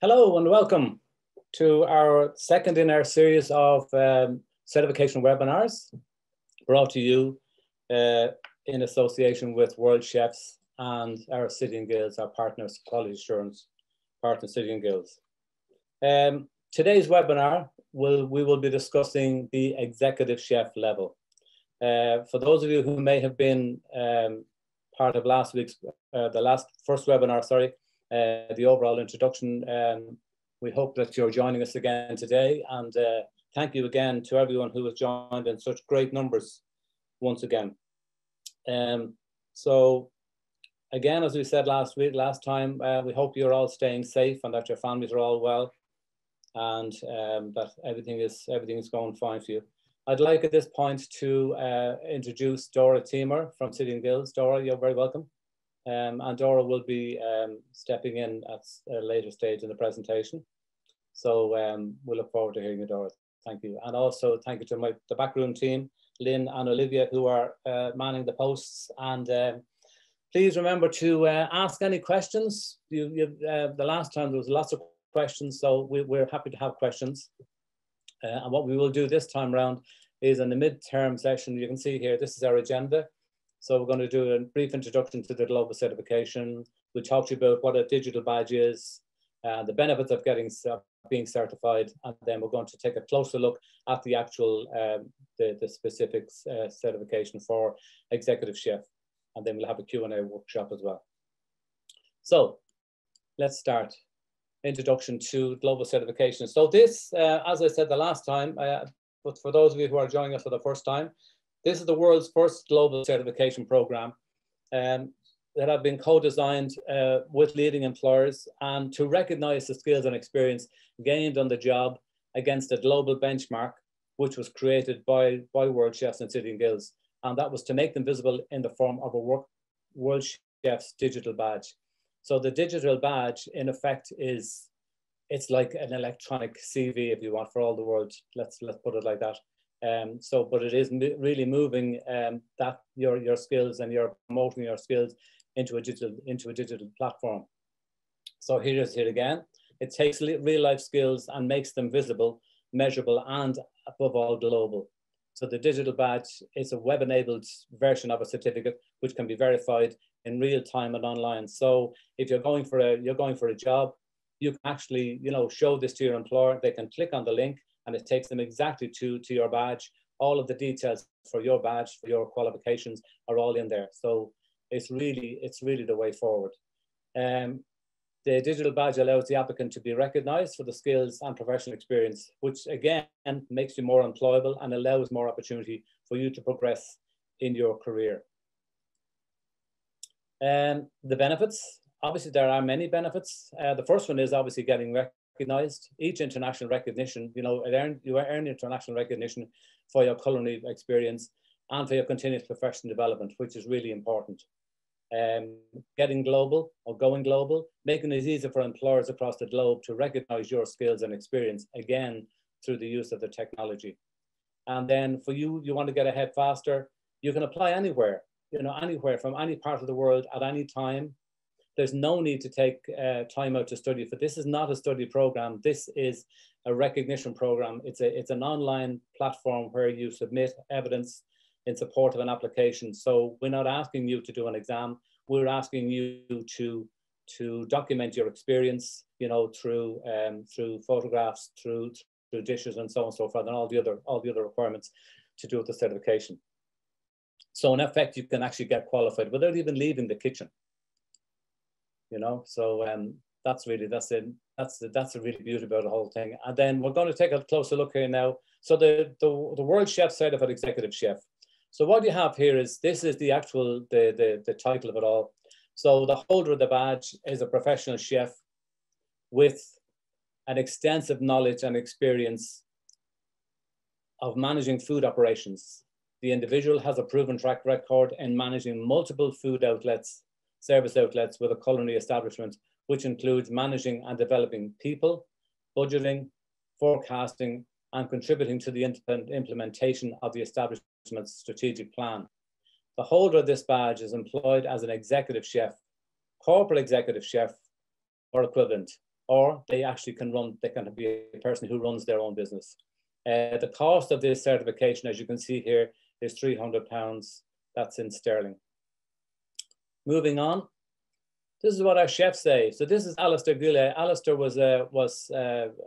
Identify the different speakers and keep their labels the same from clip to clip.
Speaker 1: Hello and welcome to our second in our series of certification webinars brought to you in association with Worldchefs and our City and Guilds, our partners, quality assurance partner City and Guilds. Today's webinar, we will be discussing the executive chef level. For those of you who may have been part of last week's, the first webinar, sorry, the overall introduction, we hope that you're joining us again today, and thank you again to everyone who has joined in such great numbers once again. So again, as we said last time, we hope you're all staying safe and that your families are all well, and that everything is going fine for you. I'd like at this point to introduce Dora Teamer from City and Guilds. Dora, you're very welcome. And Dora will be stepping in at a later stage in the presentation. So we look forward to hearing you, Dora. Thank you. And also thank you to the backroom team, Lynn and Olivia, who are manning the posts. And please remember to ask any questions. The last time there was lots of questions, so we're happy to have questions. And what we will do this time around is in the midterm session, you can see here, this is our agenda. So we're going to do a brief introduction to the global certification. We'll talk to you about what a digital badge is, the benefits of being certified, and then we're going to take a closer look at the actual, the specific certification for executive chef. And then we'll have a Q&A workshop as well. So let's start. Introduction to global certification. So this, as I said the last time, but for those of you who are joining us for the first time, this is the world's first global certification program that have been co-designed with leading employers and to recognize the skills and experience gained on the job against a global benchmark, which was created by Worldchefs and City and Guilds. And that was to make them visible in the form of a Worldchefs digital badge. So the digital badge, in effect, it's like an electronic CV, if you want, for all the world. Let's put it like that. But it is really moving that your skills, and you're promoting your skills into a digital platform. So here again. It takes real life skills and makes them visible, measurable, and above all global. So the digital badge is a web-enabled version of a certificate which can be verified in real time and online. So if you're going for a job, you can actually show this to your employer. They can click on the link and it takes them exactly to your badge. All of the details for your badge, for your qualifications are all in there. So it's really the way forward. The digital badge allows the applicant to be recognized for the skills and professional experience, which again makes you more employable and allows more opportunity for you to progress in your career. The benefits, obviously there are many benefits. The first one is obviously getting recognized. Each international recognition, you earn international recognition for your culinary experience and for your continuous professional development, which is really important. Getting global or going global, making it easier for employers across the globe to recognize your skills and experience, again, through the use of the technology. And then for you want to get ahead faster, you can apply anywhere, anywhere from any part of the world at any time. There's no need to take time out to study, for this is not a study program. This is a recognition program. It's an online platform where you submit evidence in support of an application. So we're not asking you to do an exam. We're asking you to document your experience, through photographs, through dishes, and so on and so forth, and all the other requirements to do with the certification. So in effect, you can actually get qualified without even leaving the kitchen. So that's the really beauty about the whole thing. And then we're going to take a closer look here now. So the Worldchefs Certified Executive Chef. So what you have here is, this is the actual, the title of it all. So the holder of the badge is a professional chef with an extensive knowledge and experience of managing food operations. The individual has a proven track record in managing multiple food outlets, service outlets with a culinary establishment, which includes managing and developing people, budgeting, forecasting, and contributing to the implementation of the establishment's strategic plan. The holder of this badge is employed as an executive chef, corporate executive chef, or equivalent. or they actually can be a person who runs their own business. The cost of this certification, as you can see here, is £300. That's in sterling. Moving on. This is what our chefs say. So this is Alistair Goulet. Alistair was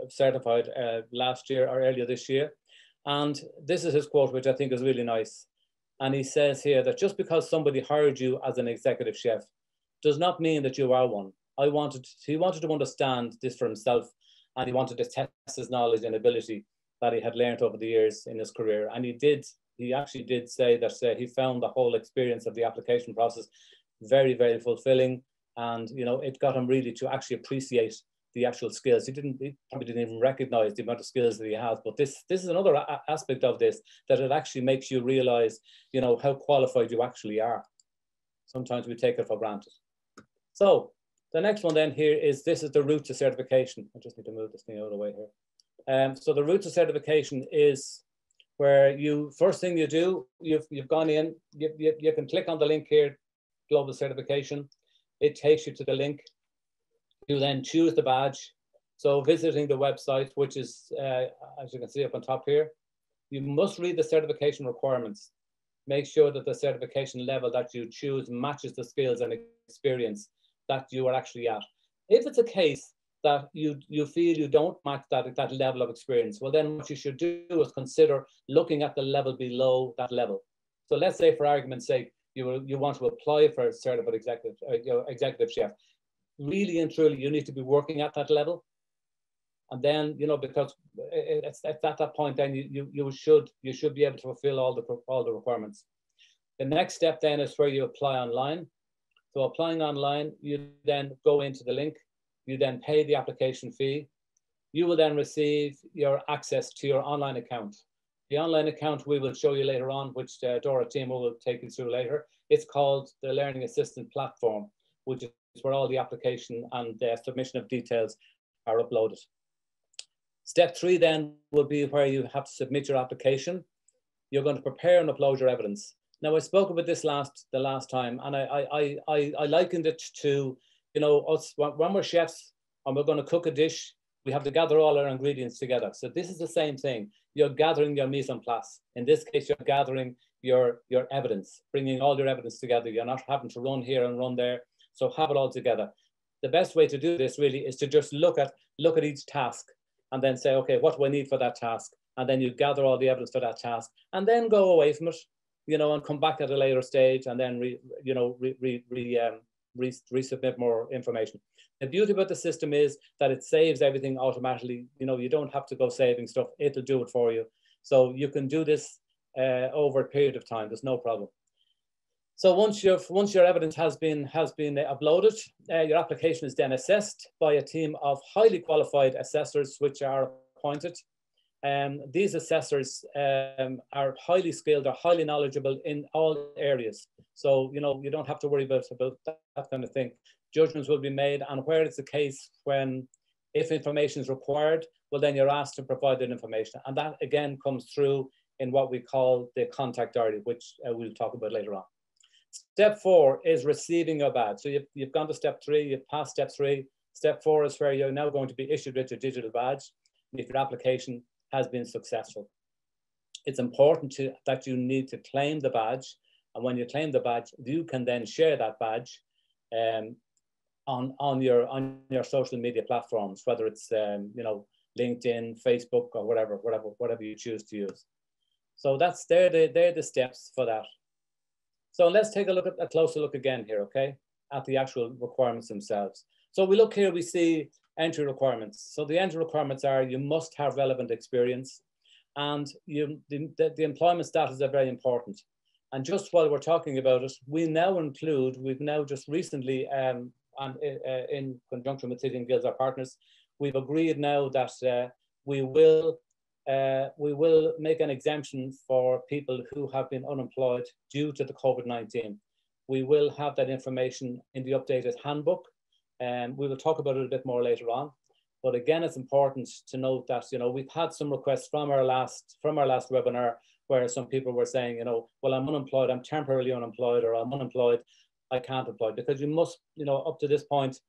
Speaker 1: certified last year or earlier this year. And this is his quote, which I think is really nice. And he says here that just because somebody hired you as an executive chef does not mean that you are one. He wanted to understand this for himself, and he wanted to test his knowledge and ability that he had learned over the years in his career. And he actually did say that he found the whole experience of the application process very, very fulfilling. And, you know, it got him really to actually appreciate the actual skills. He probably didn't even recognize the amount of skills that he has. But this is another aspect of this, that it actually makes you realize, you know, how qualified you actually are. Sometimes we take it for granted. So the next one then here is, this is the route to certification. I just need to move this thing out of the way here. So the route to certification is where first thing you do, you've gone in, you can click on the link here, Global Certification. It takes you to the link. You then choose the badge. So visiting the website, which is, as you can see up on top here, you must read the certification requirements. Make sure that the certification level that you choose matches the skills and experience that you are actually at. If it's a case that you feel you don't match that level of experience, well, then what you should do is consider looking at the level below that level. So let's say, for argument's sake, you want to apply for a certified executive chef. Really and truly, you need to be working at that level. And then, you know, because it's at that point, then you should be able to fulfill all the requirements. The next step then is where you apply online. So applying online, you then go into the link, you then pay the application fee. You will then receive your access to your online account. The online account we will show you later on, which Dora Timo will take you through later. It's called the Learning Assistant Platform, which is where all the application and the submission of details are uploaded. Step 3 then will be where you have to submit your application. You're going to prepare and upload your evidence. Now, I spoke about this the last time, and I likened it to, you know, us when we're chefs and we're going to cook a dish, we have to gather all our ingredients together. So this is the same thing. You're gathering your mise en place. In this case, you're gathering your evidence, bringing all your evidence together. You're not having to run here and run there. So have it all together. The best way to do this really is to just look at each task and then say, okay, what do I need for that task? And then you gather all the evidence for that task and then go away from it, you know, and come back at a later stage and then resubmit more information. The beauty about the system is that it saves everything automatically. You know, you don't have to go saving stuff. It'll do it for you. So you can do this over a period of time. There's no problem. So once your evidence has been uploaded, your application is then assessed by a team of highly qualified assessors, which are appointed. These assessors are highly skilled, are highly knowledgeable in all areas. So, you know, you don't have to worry about that kind of thing. Judgments will be made, and where it's the case if information is required, well, then you're asked to provide that information. And that again comes through in what we call the contact diary, which we'll talk about later on. Step 4 is receiving your badge. So you've gone to step 3, you've passed step 3. Step 4 is where you're now going to be issued with your digital badge if your application has been successful. It's important that you need to claim the badge. And when you claim the badge, you can then share that badge on your social media platforms, whether it's you know, LinkedIn, Facebook, or whatever you choose to use. So they're the steps for that. So let's take a closer look again here, okay, at the actual requirements themselves. So we look here, we see entry requirements. So the entry requirements are, you must have relevant experience, and the employment status are very important. And just while we're talking about it, we've now just recently, and in conjunction with City and Guilds, our partners, we've agreed now that we will make an exemption for people who have been unemployed due to the COVID-19. We will have that information in the updated handbook, and we will talk about it a bit more later on. But again, it's important to note that, you know, we've had some requests from our last webinar where some people were saying, you know, well, I'm unemployed, I'm temporarily unemployed, or I'm unemployed, I can't employ, because you must, you know, up to this point,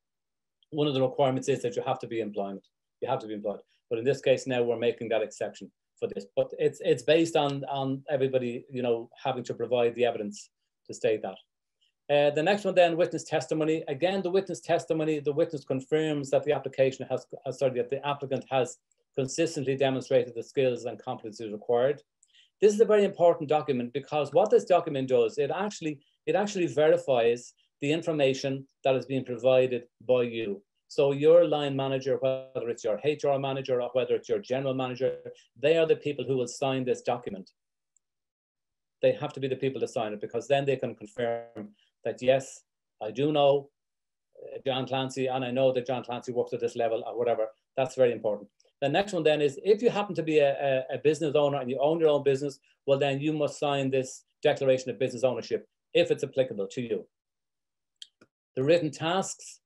Speaker 1: one of the requirements is that you have to be employed. You have to be employed. But in this case, now we're making that exception for this. But it's based on everybody, you know, having to provide the evidence to state that. The next one then, witness testimony. Again, the witness testimony, the witness confirms that the application that the applicant has consistently demonstrated the skills and competencies required. This is a very important document because what this document does, it actually verifies the information that is being provided by you. So your line manager, whether it's your HR manager or whether it's your general manager, they are the people who will sign this document. They have to be the people to sign it because then they can confirm that, yes, I do know John Clancy and I know that John Clancy works at this level or whatever. That's very important. The next one then is if you happen to be a business owner and you own your own business, well, then you must sign this declaration of business ownership if it's applicable to you. The written tasks,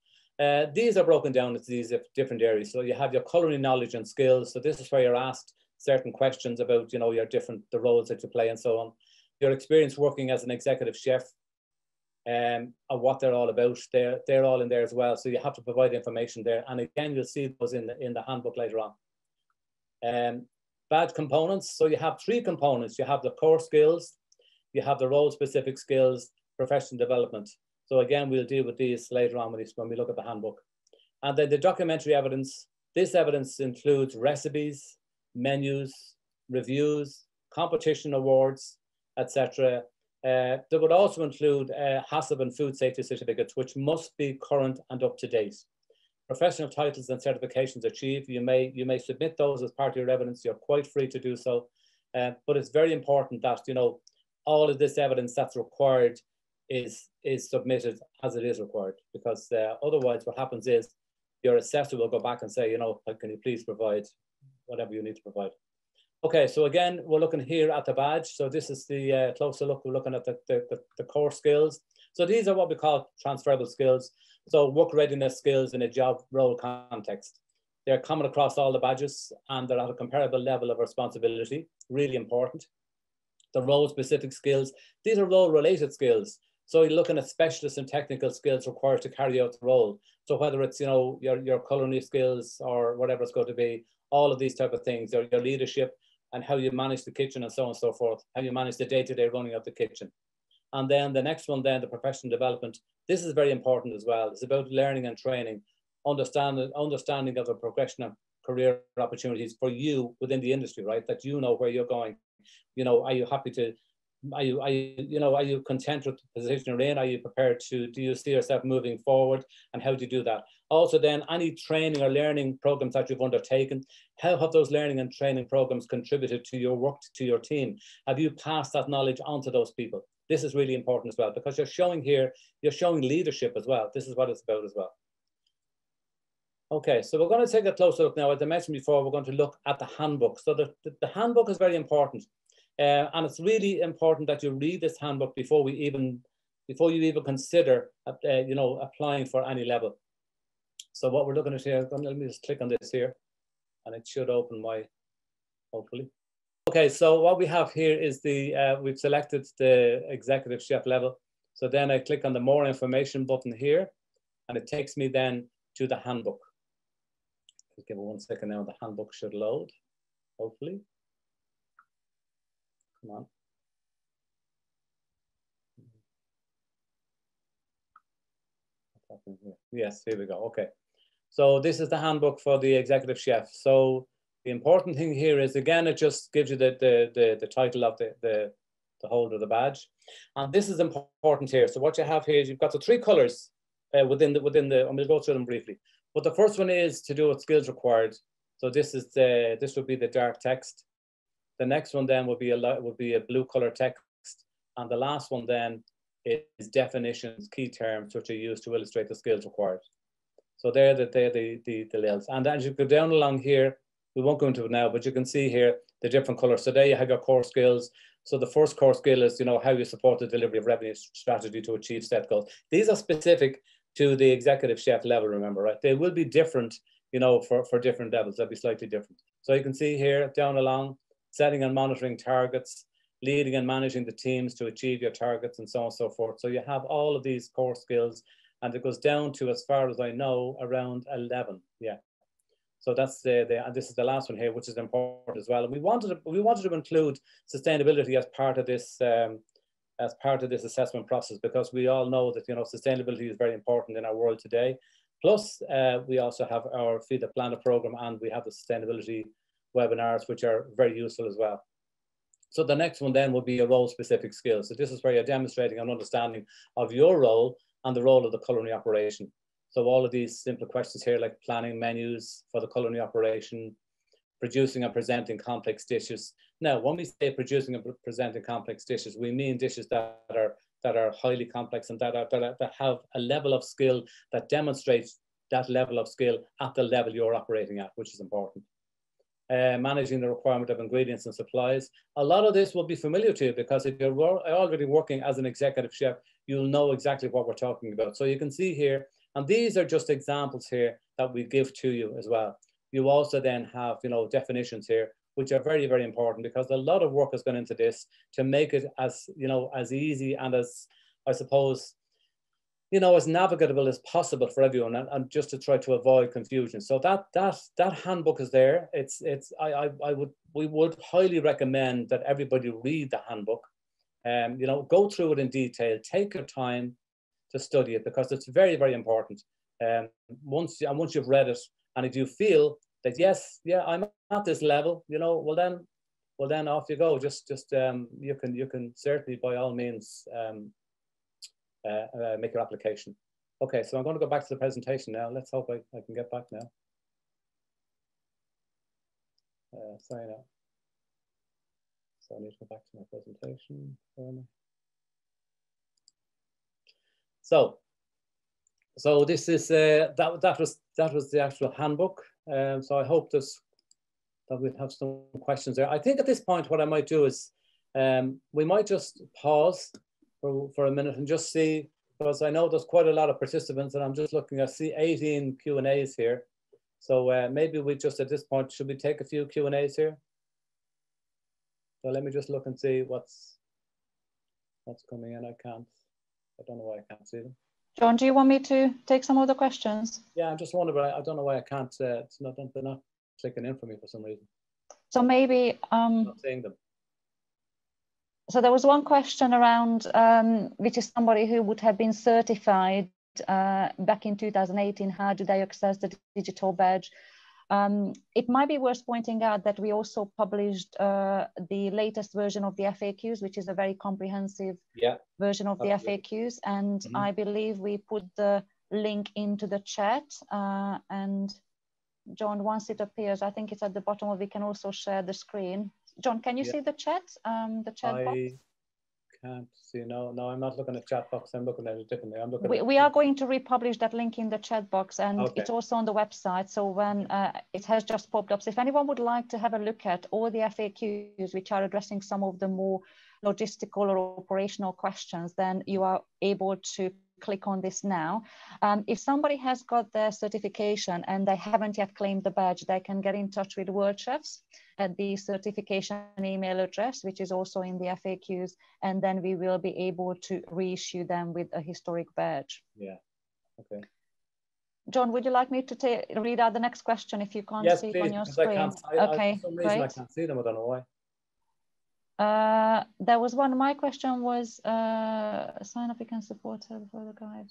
Speaker 1: these are broken down into these different areas. So you have your culinary knowledge and skills. So this is where you're asked certain questions about, you know, the roles that you play and so on. Your experience working as an executive chef and what they're all about. They're all in there as well. So you have to provide information there. And again, you'll see those in the handbook later on. Badge components. So you have 3 components. You have the core skills, you have the role-specific skills, professional development. So again, we'll deal with these later on when we look at the handbook. And then the documentary evidence. This evidence includes recipes, menus, reviews, competition awards, etc. There would also include HACCP and food safety certificates, which must be current and up to date. Professional titles and certifications achieved. You may submit those as part of your evidence. You're quite free to do so. But it's very important that, you know, all of this evidence that's required is submitted as it is required, because otherwise what happens is your assessor will go back and say, you know, can you please provide whatever you need to provide. Okay, so again, we're looking here at the badge. So this is the closer look. We're looking at the core skills. So these are what we call transferable skills. So work readiness skills in a job role context. They're common across all the badges and they're at a comparable level of responsibility, really important. The role specific skills, these are role related skills. So you're looking at specialist and technical skills required to carry out the role. So whether it's, you know, your culinary skills or whatever it's going to be, all of these type of things, your leadership and how you manage the kitchen and so on and so forth, how you manage the day-to-day running of the kitchen. And then the next one then, the professional development. This is very important as well. It's about learning and training, understanding of the progression of career opportunities for you within the industry, right? That you know where you're going. You know, are you happy to, are you content with the position you're in? Are you prepared to, do you see yourself moving forward? And how do you do that? Also then, any training or learning programs that you've undertaken, how have those learning and training programs contributed to your work, to your team? Have you passed that knowledge on to those people? This is really important as well, because you're showing here, you're showing leadership as well. This is what it's about as well. Okay, so we're going to take a closer look now. As I mentioned before, we're going to look at the handbook. So the handbook is very important. And it's really important that you read this handbook before you even consider, you know, applying for any level. So what we're looking at here, let me just click on this here, and it should open hopefully. Okay, so what we have here is we've selected the executive chef level. So then I click on the more information button here, and it takes me then to the handbook. Just give it 1 second now, the handbook should load, hopefully. Come on. What's happening here? Yes, here we go. Okay. So this is the handbook for the executive chef. So the important thing here is, again, it just gives you the title of the holder of the badge. And this is important here. So what you have here is you've got the 3 colors within the, and we'll go through them briefly. But the first one is to do with skills required. So this would be the dark text. The next one then would be a blue color text. And the last one then is definitions, key terms, which are used to illustrate the skills required. So they're the labels. And as you go down along here, we won't go into it now, but you can see here the different colors. So there you have your core skills. So the first core skill is, you know, how you support the delivery of revenue strategy to achieve set goals. These are specific to the executive chef level, remember, right? They will be different, you know, for different levels. They'll be slightly different. So you can see here down along, setting and monitoring targets, leading and managing the teams to achieve your targets, and so on and so forth. So you have all of these core skills. and it goes down to, as far as I know, around 11. Yeah. So that's and this is the last one here, which is important as well. And we wanted to include sustainability as part of this assessment process, because we all know that, you know, sustainability is very important in our world today. Plus, we also have our Feed the Planet program, and we have the sustainability webinars, which are very useful as well. So the next one then will be a role-specific skills. So this is where you're demonstrating an understanding of your role and the role of the culinary operation. So all of these simple questions here, like planning menus for the culinary operation, producing and presenting complex dishes. Now, when we say producing and presenting complex dishes, we mean dishes that are highly complex and that have a level of skill that demonstrates that level of skill at the level you're operating at, which is important. Managing the requirement of ingredients and supplies. A lot of this will be familiar to you, because if you're already working as an executive chef, you'll know exactly what we're talking about. So you can see here, and these are just examples here that we give to you as well. You also then have, you know, definitions here, which are very, very important, because a lot of work has gone into this to make it as, you know, as easy and as, I suppose, you know, as navigable as possible for everyone, and just to try to avoid confusion. So that handbook is there. We would highly recommend that everybody read the handbook. You know, go through it in detail, take your time to study it, because it's very, very important. Once you've read it, and if you feel that, yes, yeah, I'm at this level, you know, well then off you go. Just you can certainly, by all means, make your application. Okay, so I'm going to go back to the presentation now. Let's hope I can get back now. Sorry now. So I need to go back to my presentation. So this is that was the actual handbook. So I hope that we'll have some questions there. I think at this point, what I might do is we might just pause for a minute and just see, because I know there's quite a lot of participants, and I'm just looking, I see 18 Q&As here. So maybe we just, at this point, should we take a few Q&As here? So let me just look and see what's coming in. I don't know why I can't see them.
Speaker 2: John, do you want me to take some of the questions?
Speaker 1: Yeah, I'm just wondering, I don't know why I can't, they're not clicking in for me for some reason.
Speaker 2: So maybe,
Speaker 1: I'm not seeing them.
Speaker 2: So there was one question around, which is somebody who would have been certified back in 2018. How do they access the digital badge? It might be worth pointing out that we also published the latest version of the FAQs, which is a very comprehensive version of the FAQs. And I believe we put the link into the chat. And John, once it appears, I think it's at the bottom, or we can also share the screen. John, can you see the chat? The chat box?
Speaker 1: I can't see. No, I'm not looking at chat box. I'm looking at it differently.
Speaker 2: We are going to republish that link in the chat box, and it's also on the website. So when it has just popped up. So if anyone would like to have a look at all the FAQs, which are addressing some of the more logistical or operational questions, then you are able to click on this now. If somebody has got their certification and they haven't yet claimed the badge, they can get in touch with Worldchefs at the certification email address, which is also in the FAQs, and then we will be able to reissue them with a historic badge.
Speaker 1: Yeah, okay.
Speaker 2: John, would you like me to read out the next question if you can't see it on your screen?
Speaker 1: Okay, for some reason I can't see them, I don't know
Speaker 2: why. There was one, my question was, sign up, you can support her for the guide.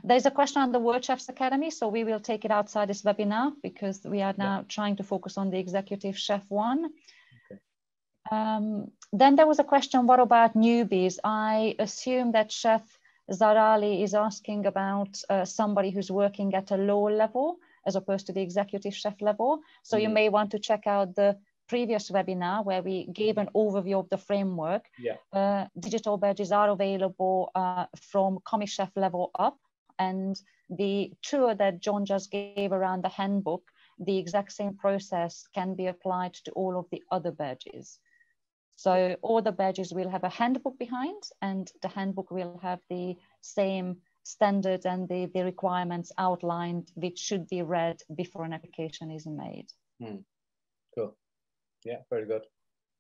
Speaker 2: There's a question on the Worldchefs Academy, so we will take it outside this webinar because we are now trying to focus on the Executive Chef one.
Speaker 1: Okay.
Speaker 2: Then there was a question, what about newbies? I assume that Chef Zarali is asking about somebody who's working at a lower level as opposed to the Executive Chef level. So you may want to check out the previous webinar where we gave an overview of the framework. Digital badges are available from Commis Chef level up, and the tour that John just gave around the handbook, the exact same process can be applied to all of the other badges. So all the badges will have a handbook behind, and the handbook will have the same standards and the requirements outlined, which should be read before an application is made.
Speaker 1: Cool. Yeah, very good.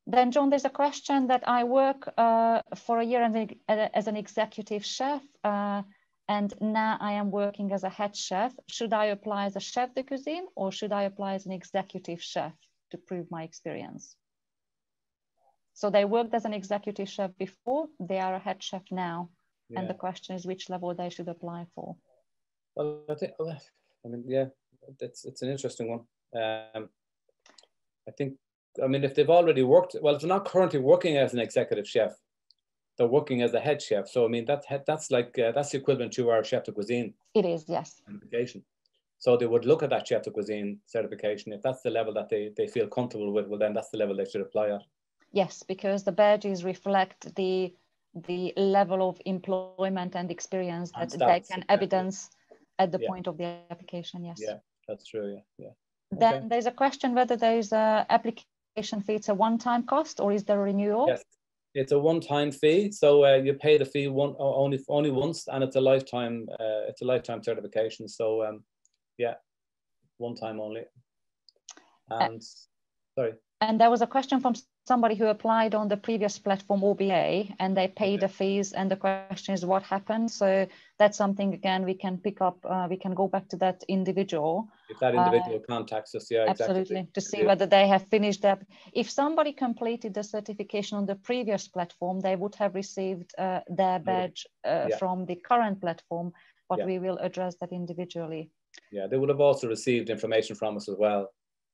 Speaker 2: Then, John, there's a question that I work for a year as an executive chef. and now I am working as a head chef. Should I apply as a chef de cuisine or should I apply as an executive chef to prove my experience? So they worked as an executive chef before, they are a head chef now. Yeah. And the question is which level they should apply for.
Speaker 1: Well, I mean, yeah, it's an interesting one. I think, I mean, if they've already worked, well, if they're not currently working as an executive chef, they're working as a head chef. So, I mean, that's like, that's the equivalent to our chef de cuisine.
Speaker 2: It is, yes.
Speaker 1: Certification. So they would look at that chef de cuisine certification. If that's the level that they feel comfortable with, well, then that's the level they should apply at.
Speaker 2: Yes, because the badges reflect the level of employment and experience that they can evidence at the point of the application, yes.
Speaker 1: Yeah, that's true, yeah.
Speaker 2: Then
Speaker 1: okay.
Speaker 2: There's a question whether there's a application fee, it's a one-time cost or is there a renewal?
Speaker 1: Yes, it's a one-time fee. So you pay the fee only once, and it's a lifetime certification. So yeah, one time only. And sorry.
Speaker 2: And there was a question from somebody who applied on the previous platform OBA and they paid the fees, and the question is what happened. So that's something, again, we can pick up, we can go back to that individual.
Speaker 1: If that individual contacts us, yeah,
Speaker 2: absolutely,
Speaker 1: exactly.
Speaker 2: to see whether they have finished that. If somebody completed the certification on the previous platform, they would have received their badge from the current platform, but we will address that individually.
Speaker 1: Yeah, they would have also received information from us as well,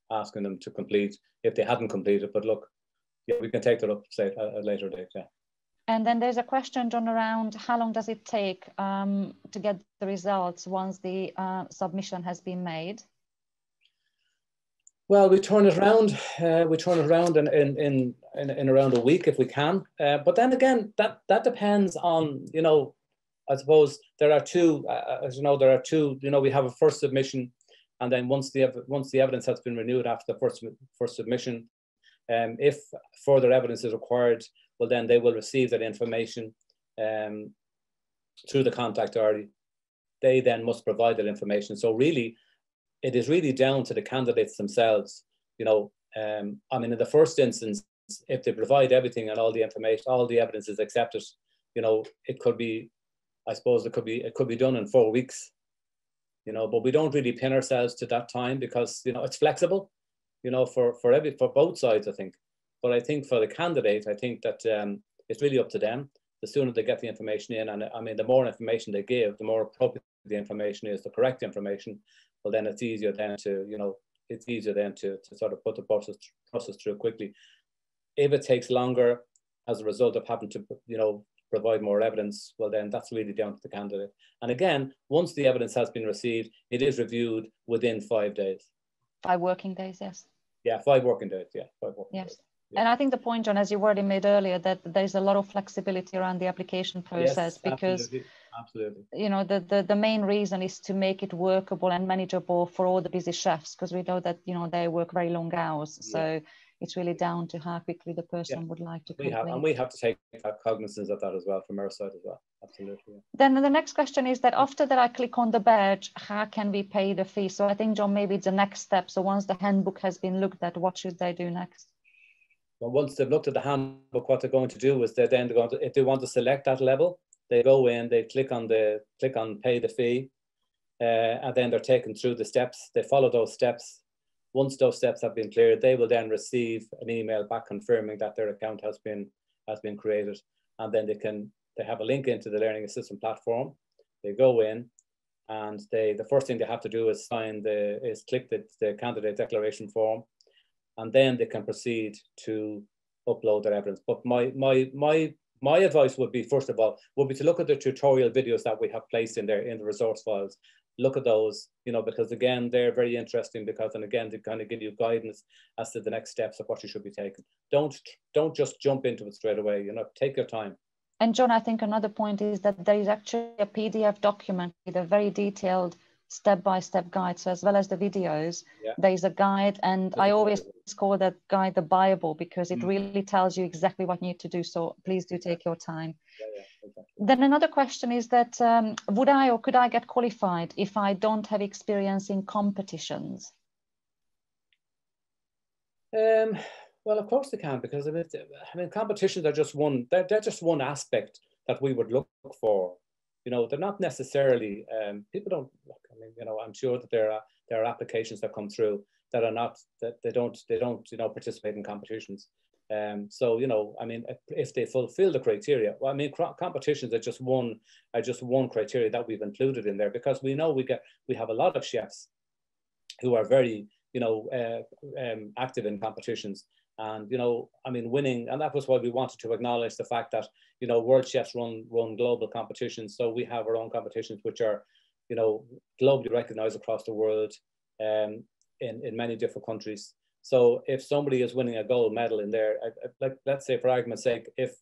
Speaker 1: asking them to complete if they hadn't completed. But look, yeah, we can take that up at a later date. Yeah.
Speaker 2: And then there's a question, John, around how long does it take to get the results once the submission has been made?
Speaker 1: Well, we turn it around. We turn it around in around a week if we can. But then again, that depends on, you know, I suppose there are two. As you know, there are two. You know, we have a first submission, and then once the evidence has been renewed after the first submission, if further evidence is required, well, then they will receive that information through the contact authority. They then must provide that information. So really, it is really down to the candidates themselves. You know, I mean, in the first instance, if they provide everything and all the information, all the evidence is accepted, you know, it could be, I suppose, it could be done in 4 weeks. You know, but we don't really pin ourselves to that time because, you know, it's flexible, you know, for both sides, I think. But I think for the candidate, I think that it's really up to them. The sooner they get the information in, and I mean, the more information they give, the more appropriate the information is, the correct information, well, then it's easier then to, you know, it's easier then to sort of put the process through quickly. If it takes longer as a result of having to, you know, provide more evidence, well, then that's really down to the candidate. And again, once the evidence has been received, it is reviewed within 5 days.
Speaker 2: 5 working days, yes.
Speaker 1: Yeah, 5 working days, yeah, 5 working days. Yeah.
Speaker 2: And I think the point, John, as you already made earlier, that there's a lot of flexibility around the application process, because
Speaker 1: absolutely.
Speaker 2: You know, the main reason is to make it workable and manageable for all the busy chefs, because we know that, you know, they work very long hours. So it's really down to how quickly the person would like to complete.
Speaker 1: And we have to take cognizance of that as well from our side as well. Absolutely. Yeah.
Speaker 2: Then the next question is that after that I click on the badge, how can we pay the fee? So I think, John, maybe it's the next step. So once the handbook has been looked at, what should they do next?
Speaker 1: Well, once they've looked at the handbook, what they're going to do is they're then going to, if they want to select that level, they go in, they click on pay the fee, and then they're taken through the steps. They follow those steps. Once those steps have been cleared, they will then receive an email back confirming that their account has been created, and then they have a link into the Learning Assistant platform. They go in, and the first thing they have to do is click the candidate declaration form, and then they can proceed to upload their evidence. But my advice would be, first of all, to look at the tutorial videos that we have placed in there in the resource files. Look at those, you know, because again, they're very interesting and again, they kind of give you guidance as to the next steps of what you should be taking. Don't just jump into it straight away, you know, take your time.
Speaker 2: And John, I think another point is that there is actually a PDF document with a very detailed step-by-step guide. So as well as the videos, there is a guide, and I always call that guide the Bible, because it really tells you exactly what you need to do. So please do take your time.
Speaker 1: Exactly.
Speaker 2: Then another question is that would I or could I get qualified if I don't have experience in competitions?
Speaker 1: Well, of course they can, because I mean competitions are just one. They're just one aspect that we would look for. you know, they're not necessarily, people don't, I mean, you know, I'm sure that there are applications that come through that are not, that they don't, you know, participate in competitions. So, you know, I mean, if they fulfill the criteria, well, I mean, competitions are just one criteria that we've included in there, because we know we have a lot of chefs who are very, you know, active in competitions. And, you know, I mean, winning, and that was why we wanted to acknowledge the fact that, you know, Worldchefs run global competitions. So we have our own competitions, which are, you know, globally recognized across the world, in many different countries. So if somebody is winning a gold medal in there, like, let's say for argument's sake, if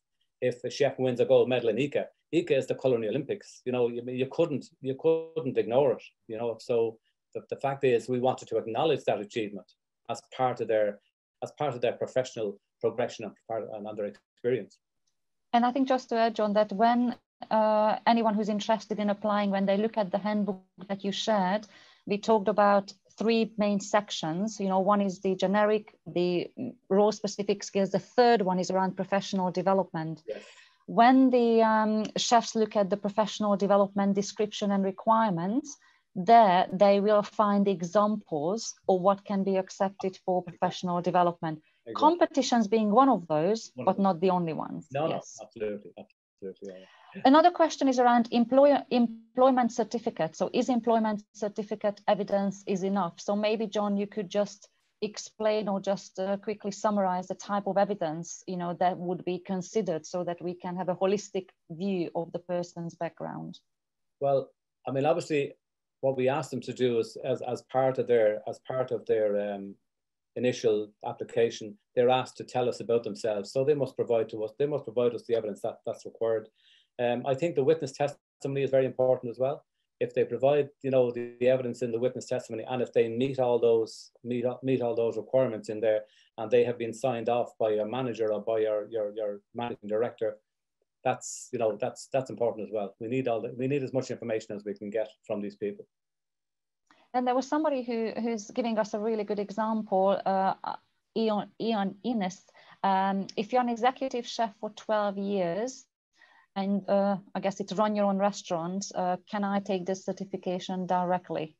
Speaker 1: a chef wins a gold medal in ICA is the Culinary Olympics. You know, you couldn't ignore it. You know, so the fact is, we wanted to acknowledge that achievement as part of their professional progression and their experience.
Speaker 2: And I think, just to add, John, that when anyone who's interested in applying, when they look at the handbook that you shared, we talked about 3 main sections. You know, one is the generic, the role specific skills. The third one is around professional development.
Speaker 1: Yes.
Speaker 2: When the chefs look at the professional development description and requirements, there they will find examples of what can be accepted for professional development. Exactly. Competitions being one of those, but not the only ones.
Speaker 1: No,
Speaker 2: yes.
Speaker 1: No, absolutely. Yeah.
Speaker 2: Another question is around employment certificate. So is employment certificate evidence is enough? So maybe, John, you could just explain or just quickly summarize the type of evidence, you know, that would be considered, so that we can have a holistic view of the person's background.
Speaker 1: Well, I mean, obviously, what we asked them to do is, as part of their initial application, they're asked to tell us about themselves. So they must provide us the evidence that's required. I think the witness testimony is very important as well. If they provide, you know, the evidence in the witness testimony, and if they meet all those requirements in there, and they have been signed off by a manager or by your managing director, that's, you know, that's important as well. We need as much information as we can get from these people.
Speaker 2: And there was somebody who's giving us a really good example, Ian Innes. If you're an executive chef for 12 years, and I guess it's run your own restaurant, can I take this certification directly?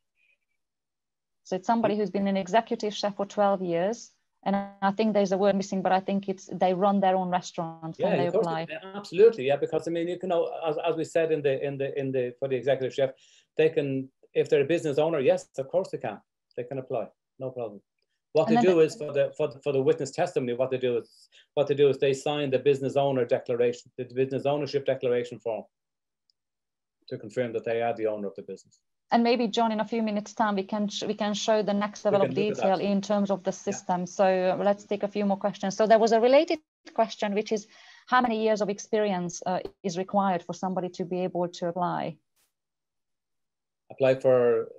Speaker 2: So it's somebody who's been an executive chef for 12 years. And I think there's a word missing, but I think it's they run their own restaurant. Can they apply?
Speaker 1: Absolutely, yeah. Because I mean, you can, as we said in the for the executive chef, they can, if they're a business owner, yes, of course they can apply, no problem. What they do is for the witness testimony, what they do is they sign the business owner declaration, the business ownership declaration form, to confirm that they are the owner of the business.
Speaker 2: And maybe, John, in a few minutes' time, we can show the next level of detail in terms of the system. Yeah. So let's take a few more questions. So there was a related question, which is how many years of experience is required for somebody to be able to apply?
Speaker 1: Applied for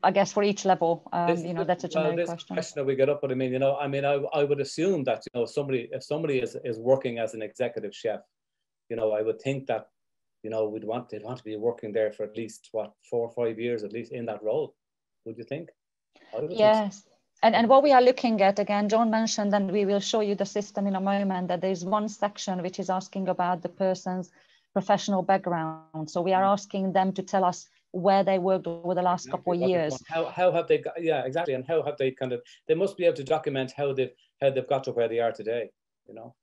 Speaker 2: I guess for each level. You know, that's a generic question.
Speaker 1: That we get up, but I mean, you know, I would assume that, you know, if somebody is working as an executive chef, you know, I would think that, you know, they'd want to be working there for at least 4 or 5 years at least in that role. Would you think?
Speaker 2: Yes. And what we are looking at, again, John mentioned, and we will show you the system in a moment, that there's one section which is asking about the person's professional background. So we are asking them to tell us where they worked over the last couple of years.
Speaker 1: How have they got, yeah, exactly. And how have they they must be able to document how they've got to where they are today, you know.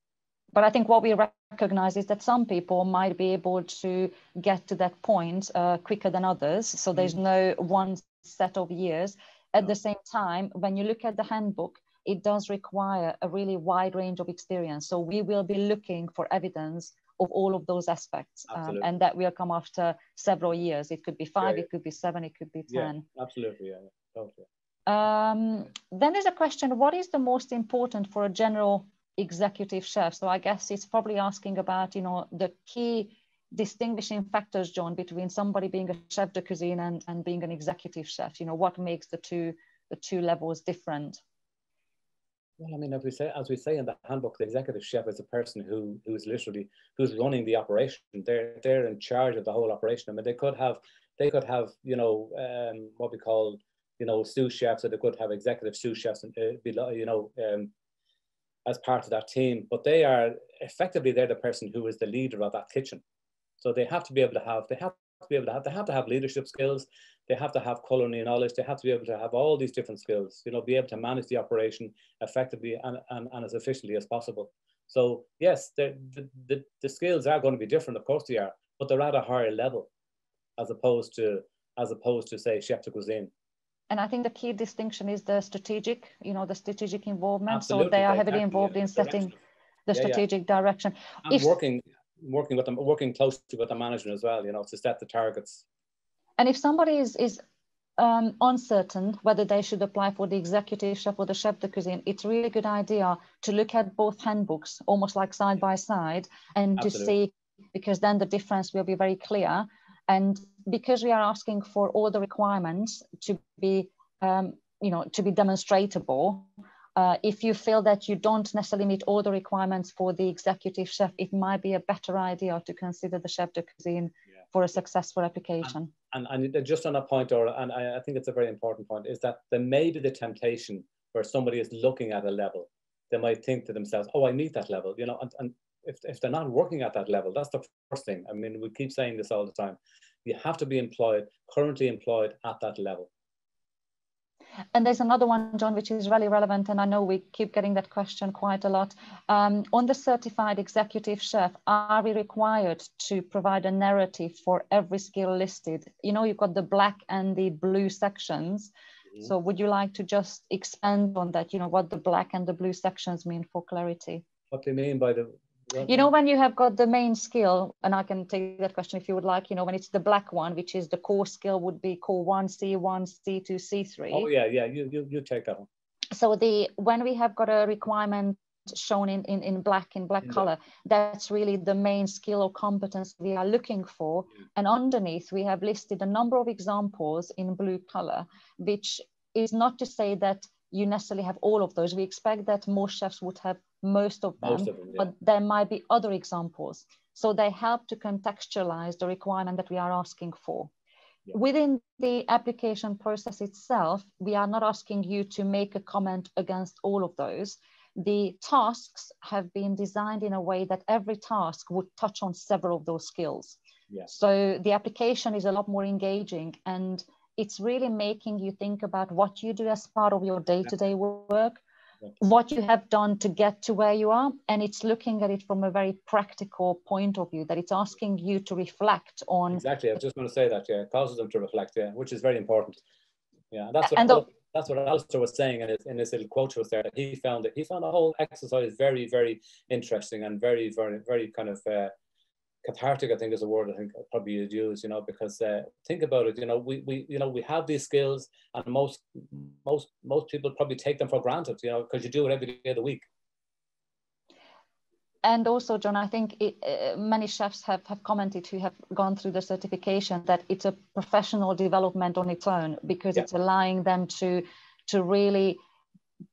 Speaker 2: But I think what we recognize is that some people might be able to get to that point quicker than others. So there's no one set of years. At the same time, when you look at the handbook, it does require a really wide range of experience. So we will be looking for evidence of all of those aspects, and that will come after several years. It could be 5, it could be 7, it could be 10.
Speaker 1: Yeah, absolutely, yeah, totally.
Speaker 2: Then there's a question: what is the most important for a general executive chef? So I guess it's probably asking about, you know, the key distinguishing factors, John, between somebody being a chef de cuisine and being an executive chef. You know, what makes the two levels different?
Speaker 1: Well, I mean, as we say in the handbook, the executive chef is a person who's running the operation. They're in charge of the whole operation. I mean, they could have, you know, what we call, you know, sous chefs, or they could have executive sous chefs, below, you know, as part of that team. But they're the person who is the leader of that kitchen. So they have to be able to have, they have to have leadership skills. They have to have culinary knowledge. They have to be able to have all these different skills, you know, be able to manage the operation effectively and as efficiently as possible. So yes, the skills are going to be different, of course they are, but they're at a higher level as opposed to say chef de cuisine.
Speaker 2: And I think the key distinction is the strategic, you know, the strategic involvement.
Speaker 1: Absolutely,
Speaker 2: so they are heavily involved in setting the strategic direction.
Speaker 1: And working with them, working closely with the management as well, you know, to set the targets.
Speaker 2: And if somebody is uncertain whether they should apply for the executive chef or the chef de cuisine, it's a really good idea to look at both handbooks, almost like side by side, and to see, because then the difference will be very clear. And because we are asking for all the requirements to be, you know, to be demonstrable, if you feel that you don't necessarily meet all the requirements for the executive chef, it might be a better idea to consider the chef de cuisine for a successful application.
Speaker 1: And just on that point, and I think it's a very important point, is that there may be the temptation where somebody is looking at a level. They might think to themselves, oh, I meet that level, you know, and if they're not working at that level, that's the first thing. I mean, we keep saying this all the time. You have to be currently employed at that level.
Speaker 2: And there's another one, John, which is really relevant, and I know we keep getting that question quite a lot. On the certified executive chef, are we required to provide a narrative for every skill listed? You know, you've got the black and the blue sections. Mm-hmm. So would you like to just expand on that, you know, what the black and the blue sections mean for clarity?
Speaker 1: What do you mean by the...
Speaker 2: You know, when you have got the main skill, and I can take that question if you would like, you know, when it's the black one, which is the core skill, would be core 1, C1, C2, C3.
Speaker 1: Oh, yeah, you take that one.
Speaker 2: So when we have got a requirement shown in black color, that's really the main skill or competence we are looking for. And underneath, we have listed a number of examples in blue color, which is not to say that you necessarily have all of those. We expect that most chefs would have most of them, but there might be other examples. So they help to contextualize the requirement that we are asking for. Yeah. Within the application process itself, we are not asking you to make a comment against all of those. The tasks have been designed in a way that every task would touch on several of those skills. Yeah. So the application is a lot more engaging, and it's really making you think about what you do as part of your day-to-day work, what you have done to get to where you are, and it's looking at it from a very practical point of view, that it's asking you to reflect on.
Speaker 1: Exactly, I was just going to say that, yeah, it causes them to reflect, yeah, which is very important. Yeah, that's what Alistair was saying in his little quote was there, that he found the whole exercise very, very interesting and very, very, very kind of cathartic, I think is a word I think probably you'd use, you know, because think about it, you know, we have these skills, and most people probably take them for granted, you know, because you do it every day of the week.
Speaker 2: And also, John, I think many chefs have commented who have gone through the certification that it's a professional development on its own, because it's allowing them to really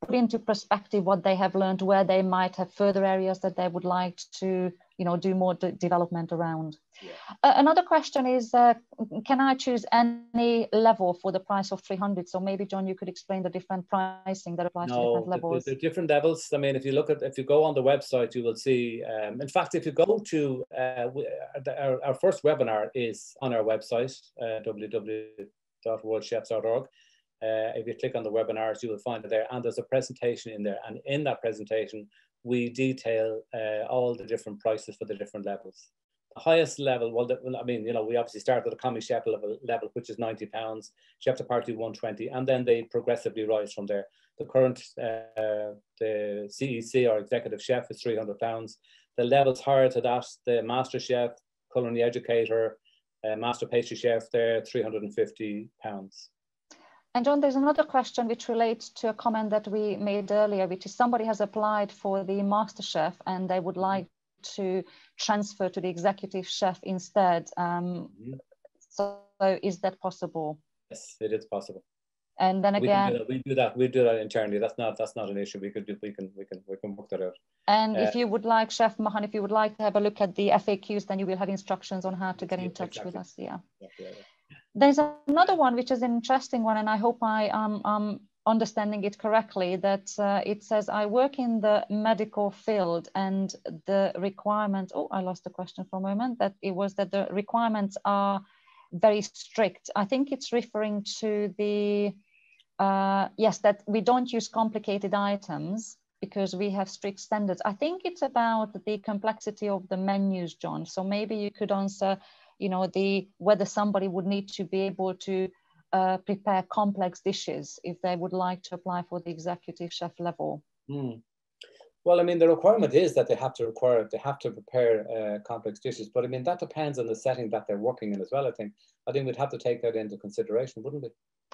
Speaker 2: put into perspective what they have learned, where they might have further areas that they would like to, you know, do more development around. Yeah. Another question is, can I choose any level for the price of 300? So maybe, John, you could explain the different pricing that applies to different levels.
Speaker 1: The different levels. I mean, if you go on the website, you will see, in fact, if you go to, our first webinar is on our website, www.worldchefs.org. If you click on the webinars, you will find it there, and there's a presentation in there, and in that presentation we detail all the different prices for the different levels. The highest level, I mean, you know, we obviously start at the commis chef level, which is £90, chef de partie 120, and then they progressively rise from there. The current the CEC, or executive chef, is £300. The levels higher to that, the master chef, culinary educator, master pastry chef, they're £350.
Speaker 2: And John, there's another question which relates to a comment that we made earlier, which is somebody has applied for the master chef and they would like to transfer to the executive chef instead. So is that possible?
Speaker 1: Yes, it is possible.
Speaker 2: And then again,
Speaker 1: we do that internally. That's not an issue. We can work that out.
Speaker 2: And if you would like, Chef Mahan, if you would like to have a look at the FAQs, then you will have instructions on how to get in touch with us. Yeah. There's another one which is an interesting one, and I hope I am understanding it correctly, that it says, I work in the medical field and the requirements, oh, I lost the question for a moment, that it was that the requirements are very strict. I think it's referring to the, yes, that we don't use complicated items because we have strict standards. I think it's about the complexity of the menus, John. So maybe you could answer, you know, whether somebody would need to be able to prepare complex dishes if they would like to apply for the executive chef level.
Speaker 1: Well, I mean, the requirement is that they have to prepare complex dishes, but I mean, that depends on the setting that they're working in as well, I think. I think we'd have to take that into consideration, wouldn't we?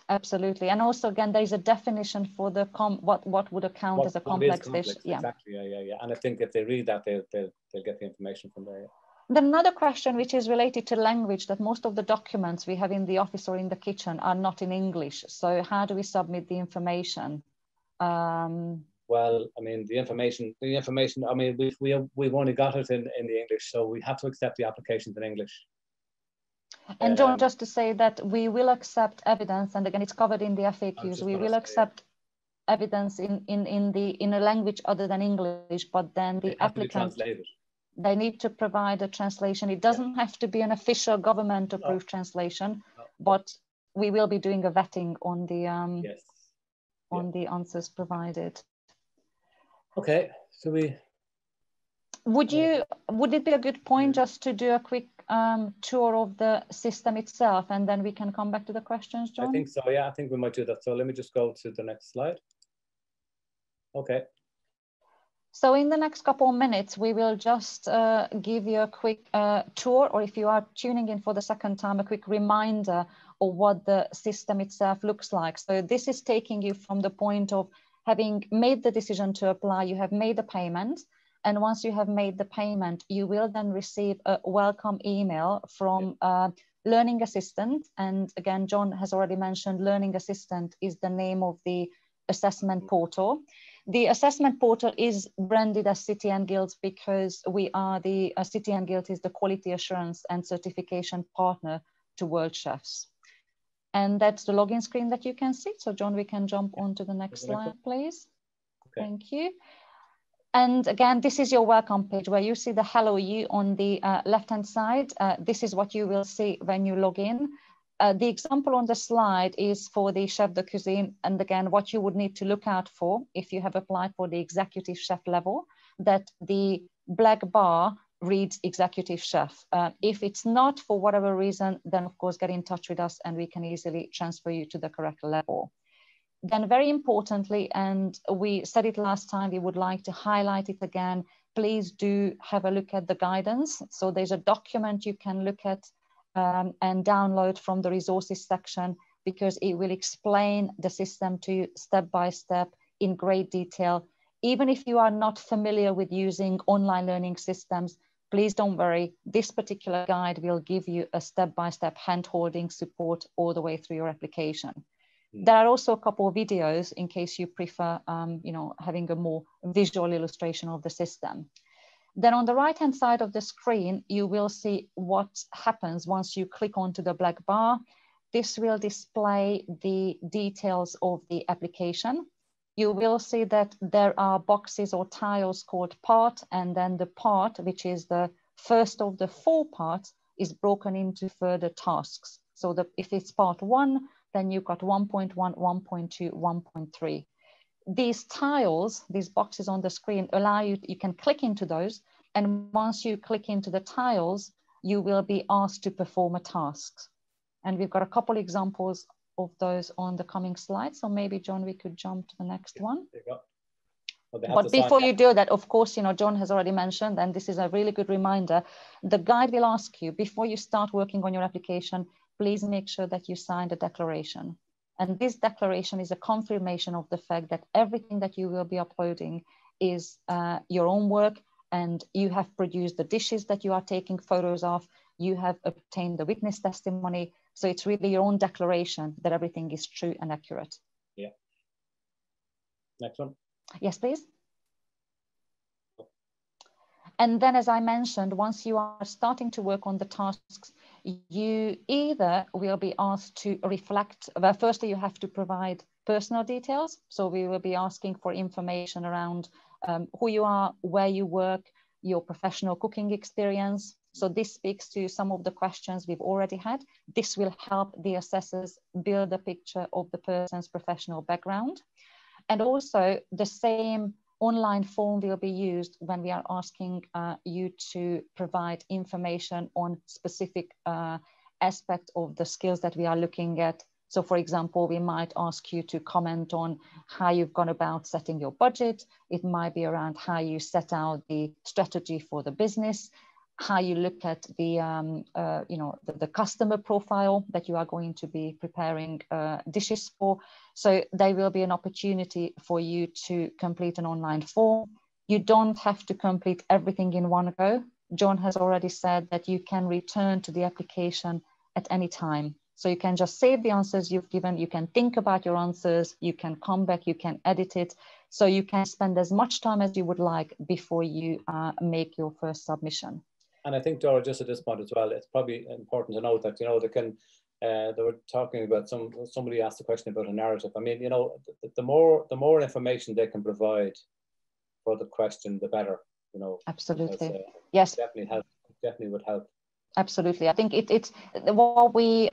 Speaker 2: Absolutely. And also, again, there is a definition for the what would account as a complex dish.
Speaker 1: Yeah. Exactly, yeah. And I think if they read that, they'll get the information from there. Yeah.
Speaker 2: Then another question which is related to language, that most of the documents we have in the office or in the kitchen are not in English. So how do we submit the information?
Speaker 1: Well, I mean, the information, I mean, we've only got it in the English, so we have to accept the applications in English.
Speaker 2: And John, just to say that we will accept evidence, and again, it's covered in the FAQs, we will accept evidence in a language other than English, but then the applicant, they need to provide a translation. It doesn't have to be an official government approved translation, but we will be doing a vetting on the on the answers provided.
Speaker 1: Okay, so
Speaker 2: would it be a good point just to do a quick tour of the system itself, and then we can come back to the questions, John?
Speaker 1: I think so, yeah, I think we might do that. So let me just go to the next slide. Okay.
Speaker 2: So in the next couple of minutes, we will just give you a quick tour, or if you are tuning in for the second time, a quick reminder of what the system itself looks like. So this is taking you from the point of having made the decision to apply, you have made the payment. And once you have made the payment, you will then receive a welcome email from Learning Assistant. And again, John has already mentioned Learning Assistant is the name of the assessment portal. The assessment portal is branded as City and Guilds because we are the City and Guilds is the quality assurance and certification partner to Worldchefs. And that's the login screen that you can see. So John, we can jump on to the next slide, please. Okay. Thank you. And again, this is your welcome page where you see the Hello You on the left-hand side. This is what you will see when you log in. The example on the slide is for the chef de cuisine. And again, what you would need to look out for if you have applied for the executive chef level, that the black bar reads executive chef. If it's not for whatever reason, then of course, get in touch with us and we can easily transfer you to the correct level. Then very importantly, and we said it last time, we would like to highlight it again, please do have a look at the guidance. So there's a document you can look at and download from the resources section, because it will explain the system to you step by step in great detail. Even if you are not familiar with using online learning systems, please don't worry. This particular guide will give you a step-by-step hand-holding support all the way through your application. There are also a couple of videos in case you prefer, you know, having a more visual illustration of the system. Then on the right-hand side of the screen, you will see what happens once you click onto the black bar. This will display the details of the application. You will see that there are boxes or tiles called part, and then the part, which is the first of the 4 parts, is broken into further tasks. So that if it's part 1, then you've got 1.1, 1.2, 1.3. These tiles, these boxes on the screen allow you, you can click into those. And once you click into the tiles, you will be asked to perform a task. And we've got a couple examples of those on the coming slides. So maybe, John, we could jump to the next one.
Speaker 1: There you go. Well,
Speaker 2: but before you do that, of course, you know, John has already mentioned, and this is a really good reminder, the guide will ask you, before you start working on your application, please make sure that you sign the declaration. And this declaration is a confirmation of the fact that everything that you will be uploading is your own work, and you have produced the dishes that you are taking photos of, you have obtained the witness testimony. So it's really your own declaration that everything is true and accurate.
Speaker 1: Yeah. Next one.
Speaker 2: Yes, please. And then, as I mentioned, once you are starting to work on the tasks, you either will be asked to reflect, well, firstly, you have to provide personal details. So we will be asking for information around who you are, where you work, your professional cooking experience. So this speaks to some of the questions we've already had. This will help the assessors build a picture of the person's professional background. And also the same online form will be used when we are asking you to provide information on specific aspect of the skills that we are looking at. So for example, we might ask you to comment on how you've gone about setting your budget. It might be around how you set out the strategy for the business, how you look at the, the customer profile that you are going to be preparing dishes for. So there will be an opportunity for you to complete an online form. You don't have to complete everything in one go. John has already said that you can return to the application at any time. So you can just save the answers you've given, you can think about your answers, you can come back, you can edit it. So you can spend as much time as you would like before you make your first submission.
Speaker 1: And I think, Dora, just at this point as well, it's probably important to note that, they were talking about, somebody asked a question about a narrative. I mean, the more information they can provide for the question, the better,
Speaker 2: Absolutely.
Speaker 1: Because,
Speaker 2: yes.
Speaker 1: Definitely would help.
Speaker 2: Absolutely. I think it's what we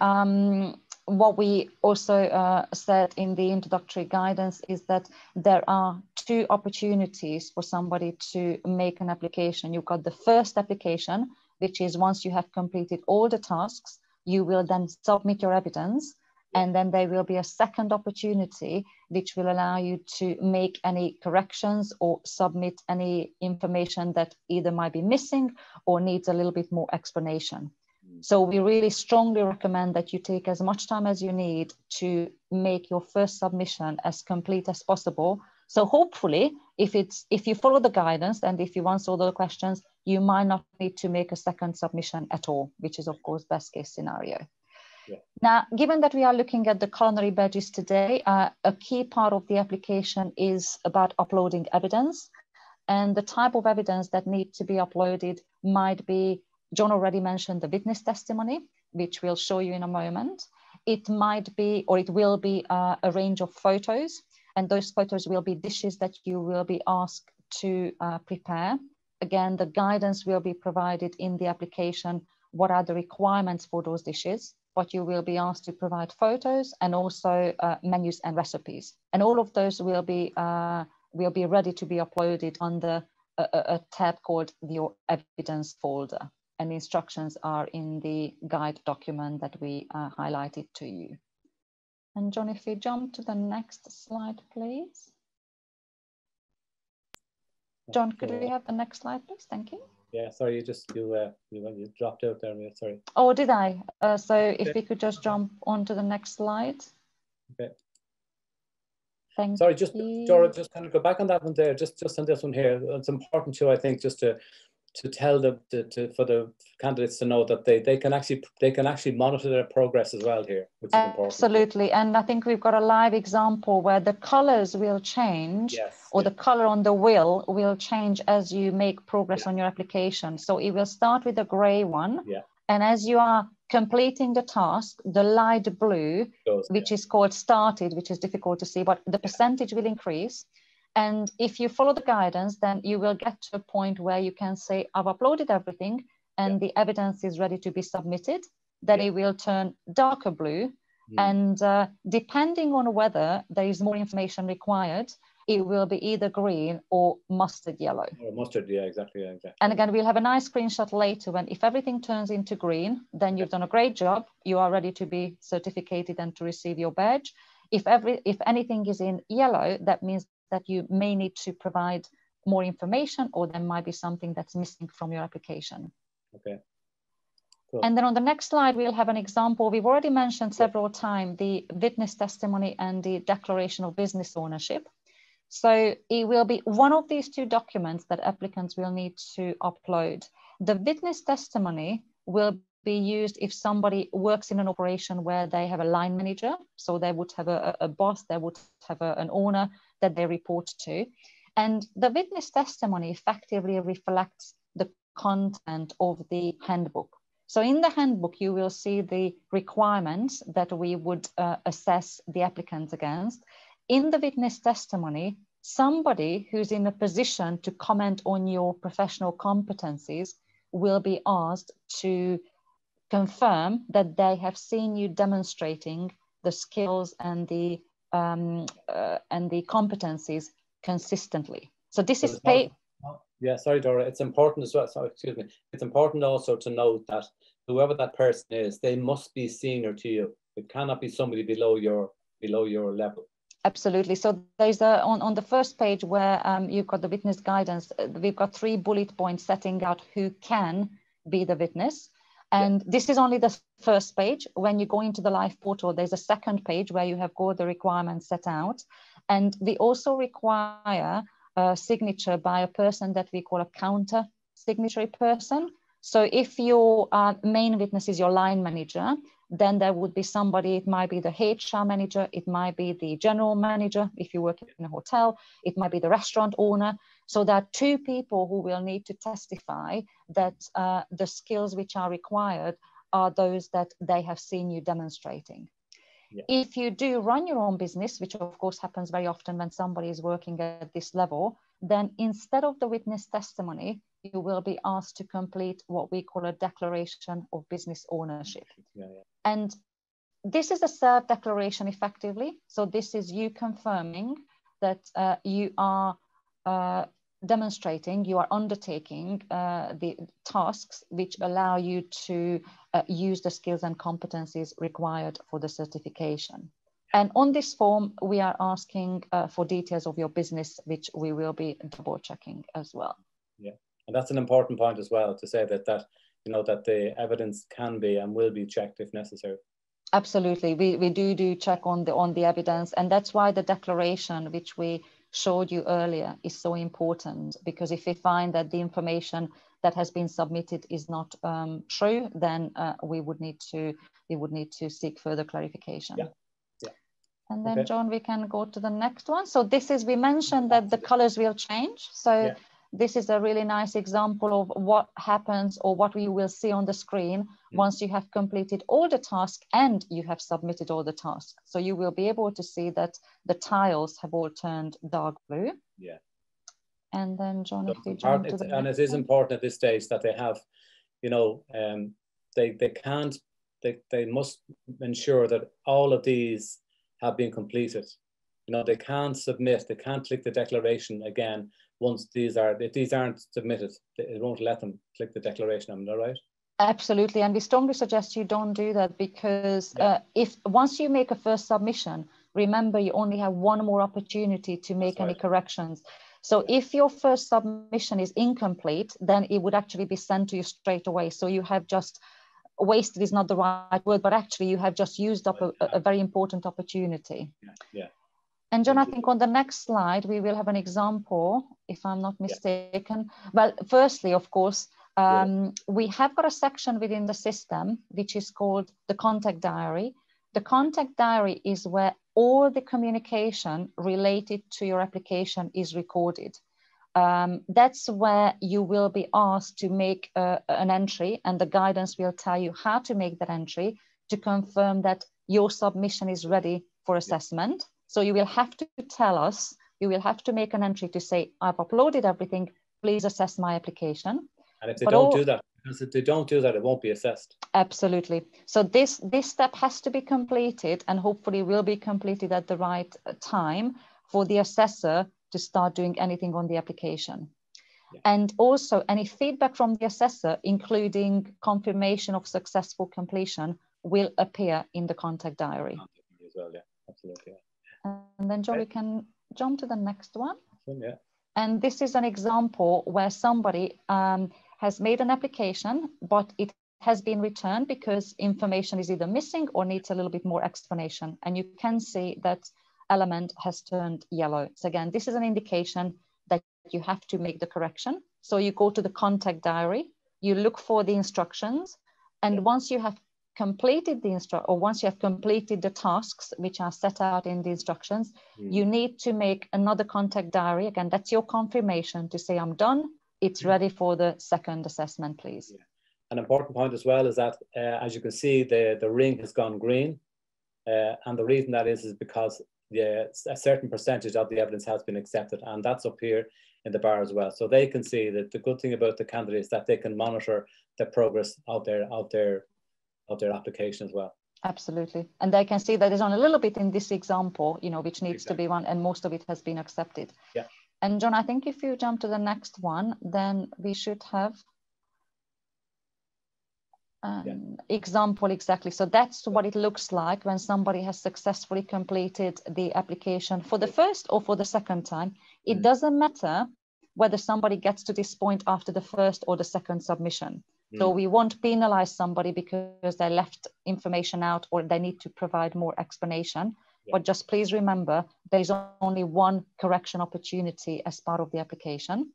Speaker 2: also said in the introductory guidance is that there are two opportunities for somebody to make an application. You've got the first application, which is once you have completed all the tasks, you will then submit your evidence. And then there will be a second opportunity, which will allow you to make any corrections or submit any information that either might be missing or needs a little bit more explanation. So we really strongly recommend that you take as much time as you need to make your first submission as complete as possible. So hopefully, if you follow the guidance and if you answer all the questions, you might not need to make a second submission at all, which is of course best case scenario.
Speaker 1: Yeah.
Speaker 2: Now, given that we are looking at the culinary badges today, a key part of the application is about uploading evidence. And the type of evidence that needs to be uploaded might be, John already mentioned the witness testimony, which we'll show you in a moment. It might be, or it will be a range of photos. And those photos will be dishes that you will be asked to prepare. Again, the guidance will be provided in the application. What are the requirements for those dishes? But you will be asked to provide photos and also menus and recipes. And all of those will be ready to be uploaded under a tab called your evidence folder. And the instructions are in the guide document that we highlighted to you. And John, if you jump to the next slide, please. John, could we have the next slide, please? Thank you.
Speaker 1: Yeah, sorry, you dropped out there. Sorry.
Speaker 2: Oh, did I? So if we could just jump on to the next slide.
Speaker 1: Okay.
Speaker 2: Thank
Speaker 1: Sorry,
Speaker 2: you.
Speaker 1: Dora, just kind of go back on that one there. Just on this one here. It's important too, I think, just to tell for the candidates to know that they can actually monitor their progress as well here, which is important.
Speaker 2: Absolutely, and I think we've got a live example where the colors will change,
Speaker 1: yes,
Speaker 2: or the color on the wheel will change as you make progress on your application. So it will start with a gray one, and as you are completing the task, the light blue, which is called started, which is difficult to see, but the percentage will increase. And if you follow the guidance, then you will get to a point where you can say, I've uploaded everything and the evidence is ready to be submitted. Then it will turn darker blue. And depending on whether there is more information required, it will be either green or mustard yellow.
Speaker 1: Or mustard, yeah, exactly.
Speaker 2: And again, we'll have a nice screenshot later when if everything turns into green, then you've done a great job. You are ready to be certificated and to receive your badge. If anything is in yellow, that means that you may need to provide more information, or there might be something that's missing from your application.
Speaker 1: Okay. Cool.
Speaker 2: And then on the next slide, we'll have an example. We've already mentioned several times the witness testimony and the declaration of business ownership. So it will be one of these two documents that applicants will need to upload. The witness testimony will be used if somebody works in an operation where they have a line manager. So they would have a boss, they would have an owner that they report to. And the witness testimony effectively reflects the content of the handbook. So in the handbook, you will see the requirements that we would assess the applicants against. In the witness testimony, somebody who's in a position to comment on your professional competencies will be asked to confirm that they have seen you demonstrating the skills and the competencies consistently. So this is paid.
Speaker 1: Yeah, sorry, Dora. It's important as well. Sorry, excuse me. It's important also to note that whoever that person is, they must be senior to you. It cannot be somebody below your level.
Speaker 2: Absolutely. So there's on the first page where you've got the witness guidance, we've got 3 bullet points setting out who can be the witness. And this is only the first page. When you go into the live portal, there's a second page where you have got the requirements set out. And we also require a signature by a person that we call a counter signatory person. So if your main witness is your line manager, then there would be somebody, it might be the HR manager, it might be the general manager if you work in a hotel, it might be the restaurant owner. So there are 2 people who will need to testify that the skills which are required are those that they have seen you demonstrating. Yeah. If you do run your own business, which of course happens very often when somebody is working at this level, then instead of the witness testimony, you will be asked to complete what we call a declaration of business ownership. Yeah. And this is a self-declaration effectively. So this is you confirming that you are demonstrating, you are undertaking the tasks which allow you to use the skills and competencies required for the certification. And on this form, we are asking for details of your business, which we will be double checking as well.
Speaker 1: Yeah, and that's an important point as well, to say that you know, that the evidence can be and will be checked if necessary.
Speaker 2: Absolutely, we do check on the evidence, and that's why the declaration which we showed you earlier is so important, because if we find that the information that has been submitted is not true, then we would need to seek further clarification.
Speaker 1: Yeah. Yeah.
Speaker 2: And then, okay, John, we can go to the next one. So this is, we mentioned that the colors will change. So yeah, this is a really nice example of what happens, or what we will see on the screen once you have completed all the tasks and you have submitted all the tasks. So you will be able to see that the tiles have all turned dark blue. Yeah. And then, John, if we jump to the
Speaker 1: and it is important at this stage that they have, you know, they must ensure that all of these have been completed. You know, they can't submit, they can't click the declaration again once if these aren't submitted. It won't let them click the declaration. Am I right?
Speaker 2: Absolutely, and we strongly suggest you don't do that, because if once you make a first submission, remember you only have one more opportunity to make any corrections. So if your first submission is incomplete, then it would actually be sent to you straight away. So you have just wasted, is not the right word, but actually you have just used up a very important opportunity. Yeah. And John, I think on the next slide, we will have an example, if I'm not mistaken. Well, firstly, of course, we have got a section within the system, which is called the contact diary. The contact diary is where all the communication related to your application is recorded. That's where you will be asked to make an entry, and the guidance will tell you how to make that entry to confirm that your submission is ready for assessment. So you will have to tell us, you will have to make an entry to say, I've uploaded everything, please assess my application.
Speaker 1: And if they don't do that, because if they don't do that, it won't be assessed.
Speaker 2: Absolutely. So this step has to be completed, and hopefully will be completed at the right time for the assessor to start doing anything on the application. Yeah. And also any feedback from the assessor, including confirmation of successful completion, will appear in the contact diary.
Speaker 1: As well, yeah, absolutely.
Speaker 2: And then, Joe, we can jump to the next one.
Speaker 1: Yeah.
Speaker 2: And this is an example where somebody has made an application, but it has been returned because information is either missing or needs a little bit more explanation. And you can see that element has turned yellow. So again, this is an indication that you have to make the correction. So you go to the contact diary, you look for the instructions, and once you have completed once you have completed the tasks which are set out in the instructions, you need to make another contact diary. Again, that's your confirmation to say, I'm done. It's ready for the second assessment, please.
Speaker 1: Yeah. An important point as well is that, as you can see, the ring has gone green. And the reason that is because a certain percentage of the evidence has been accepted, and that's up here in the bar as well. So they can see that the good thing about the candidates that they can monitor the progress of their application as well.
Speaker 2: Absolutely. And they can see that there's only a little bit in this example, you know, which needs to be one, and most of it has been accepted.
Speaker 1: Yeah.
Speaker 2: And John, I think if you jump to the next one, then we should have example exactly. So that's what it looks like when somebody has successfully completed the application for the first or for the second time. It doesn't matter whether somebody gets to this point after the first or the second submission. So we won't penalize somebody because they left information out or they need to provide more explanation. But just please remember, there's only one correction opportunity as part of the application.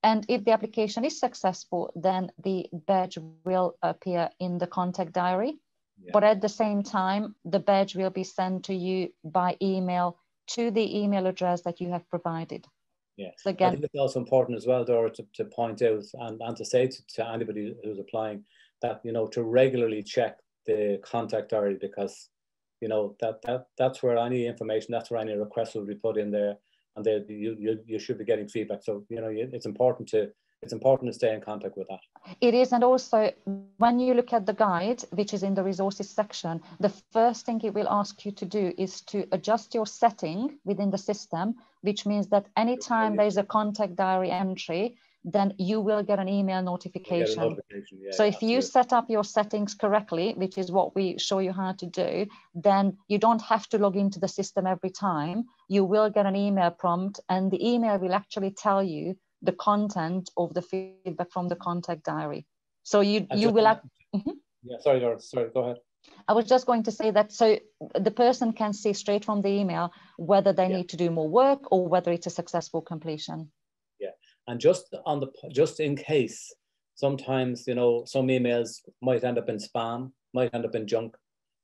Speaker 2: And if the application is successful, then the badge will appear in the contact diary. But at the same time, the badge will be sent to you by email to the email address that you have provided.
Speaker 1: Yeah,
Speaker 2: so again,
Speaker 1: I think it's also important as well, Dora, to point out and to say to anybody who's applying that, you know, to regularly check the contact diary, because, you know, that's where any information, that's where any request will be put in there, and you should be getting feedback. So, you know, it's important to stay in contact with that.
Speaker 2: It is. And also, when you look at the guide, which is in the resources section, the first thing it will ask you to do is to adjust your setting within the system, which means that anytime there's a contact diary entry, then you will get an email notification. So if you set up your settings correctly, which is what we show you how to do, then you don't have to log into the system every time. You will get an email prompt, and the email will actually tell you the content of the feedback from the contact diary. So you will
Speaker 1: Yeah, sorry, Laura, sorry, go ahead.
Speaker 2: I was just going to say that so the person can see straight from the email whether they need to do more work or whether it's a successful completion.
Speaker 1: Yeah, and just in case, sometimes, you know, some emails might end up in spam, might end up in junk.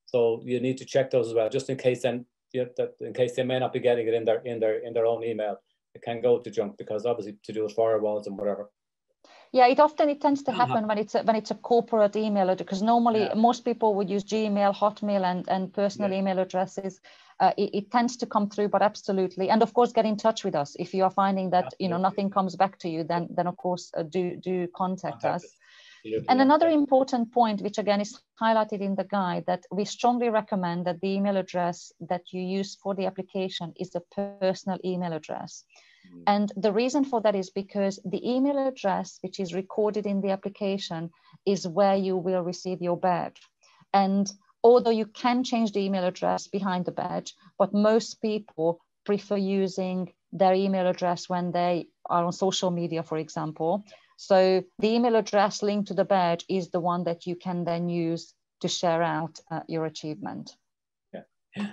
Speaker 1: So you need to check those as well, just in case. Then, you know, that in case they may not be getting it in their own email, it can go to junk, because obviously to do with firewalls and whatever.
Speaker 2: Yeah, it tends to happen when it's a corporate email, because normally most people would use Gmail, Hotmail, and personal email addresses. It tends to come through, but absolutely. And of course, get in touch with us if you are finding that you know nothing comes back to you. Then of course do contact us. And another important point, which again is highlighted in the guide, that we strongly recommend that the email address that you use for the application is a personal email address. And the reason for that is because the email address, which is recorded in the application, is where you will receive your badge. And although you can change the email address behind the badge, but most people prefer using their email address when they are on social media, for example. So the email address linked to the badge is the one that you can then use to share out your achievement.
Speaker 1: Yeah,